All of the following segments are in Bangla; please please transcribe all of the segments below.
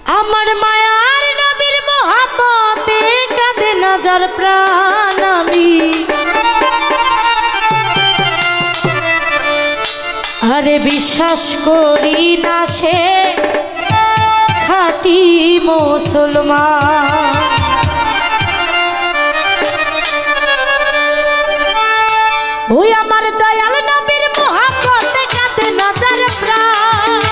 আমার মায়ার নবীর মোহাম্মতে কাঁদে নজর প্রাণ আমি আরে বিশ্বাস করি না সে খাঁটি মুসলমান ওই আমার দয়াল নবীর মোহাম্মতে কাঁদে নজর প্রাণ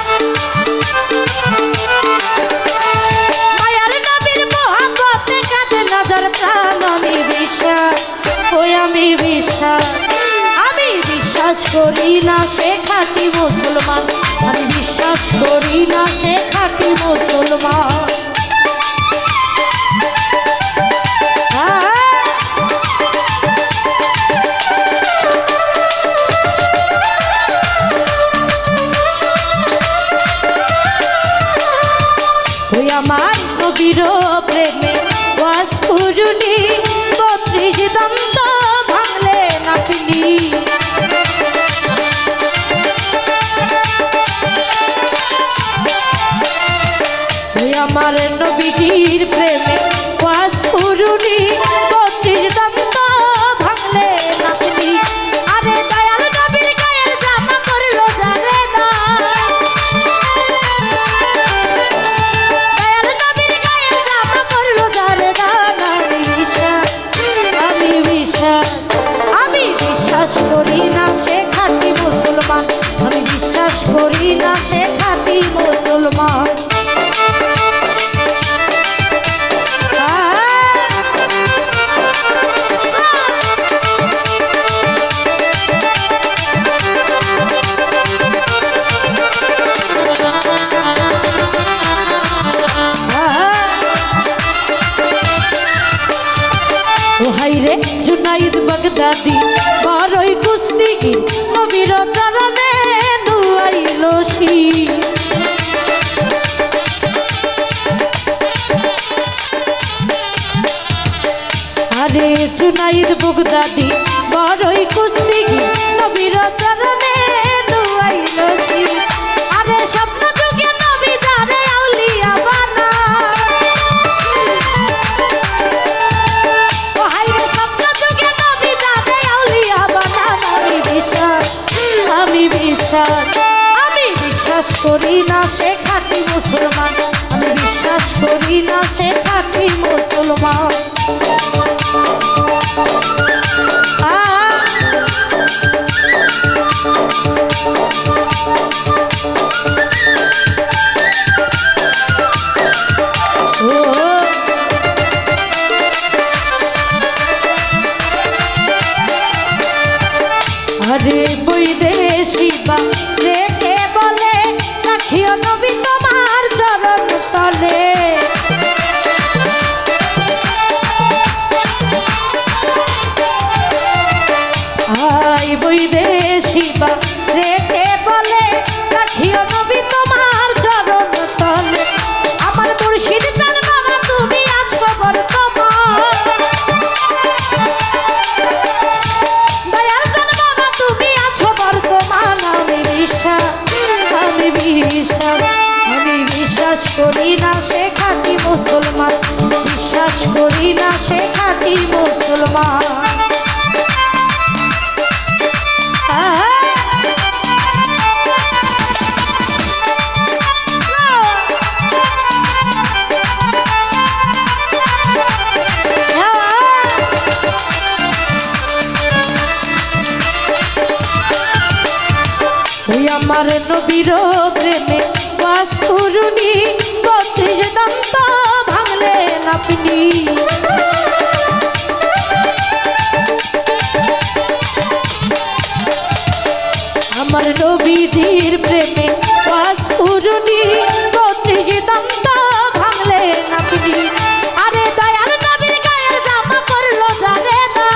মায়ার নবীর মোহাম্মতে কাঁদে নজর প্রাণ আমি বিশ্বাস করি না সে খাঁটি মুসলমান আমি বিশ্বাস করি না সে খাঁটি মুসলমান ওই আমার নবীর প্রেমে ওয়াজ করুনি 32 দন্ত ভাঙলে না পিনি ওই আমার নবীজির প্রেমে ওয়াজ করুনি 32 দন্ত ভাঙলে না পিনি আরে দয়াল নবীর গায়ের জামা করলো জানে না করি না সে খাঁটি মুসলমান আমি বিশ্বাস করি না সে খাঁটি মুসলমান ও হাইরে জুনাইদ বাগদাদি বড়ই কুস্তিগীর নবীর চরণে নুয়াইল শির আরে জুনাইদ বাগদাদি বড়ই কুস্তিগীর নবীর চরণে নুয়াইল শির আরে স্বপ্ন যুগে নবী যারে আউলিয়া বানা আমি বিশ্বাস করি না সে খাঁটি মুসলমান আমি বিশ্বাস করি না সে খাঁটি মুসলমান আরে বৈদেশি বা রেখে বলে রাখিও নবী তোমার চরণ তলে আই বৈদেশি বা রেখে বলে রাখিও নবী তোমার চরণ তলে আমার মুর্শিদ চান বাবা তুমি আছো বর্তমান আমি বিশ্বাস করি না সে খাঁটি মুসলমান বিশ্বাস করি না সে খাঁটি মুসলমান ওই আমার নবীর প্রেমে ওয়াজ করুনি 32 দন্ত ভাঙলে না পিনি আমার নবীজির প্রেমে ওয়াজ করুনি 32 দন্ত ভাঙলে না পিনি আরে দয়াল নবীর গায়ের জামা করলো জানে না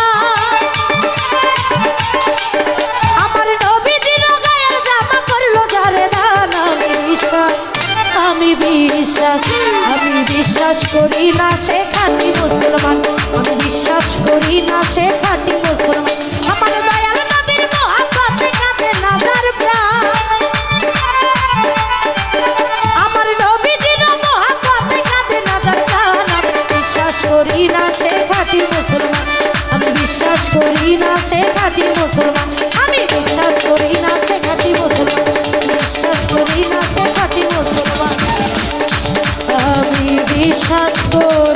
আমার নবীজির গায়ের জামা করলো জানে না আমি বিশ্বাস করি না সে খাঁটি মুসলমান আমি বিশ্বাস করি না সে খাঁটি মুসলমান আমার দয়াল নবীর মোহাম্মতে কাঁদে নজর প্রাণ আমার নবীজির মোহাম্মত সে খাঁটি মুসলমান, আমি বিশ্বাস করি না সে খাঁটি মুসলমান, বিশ্বাস করি না সে খাঁটি মুসলমান, আমি বিশ্বাস করি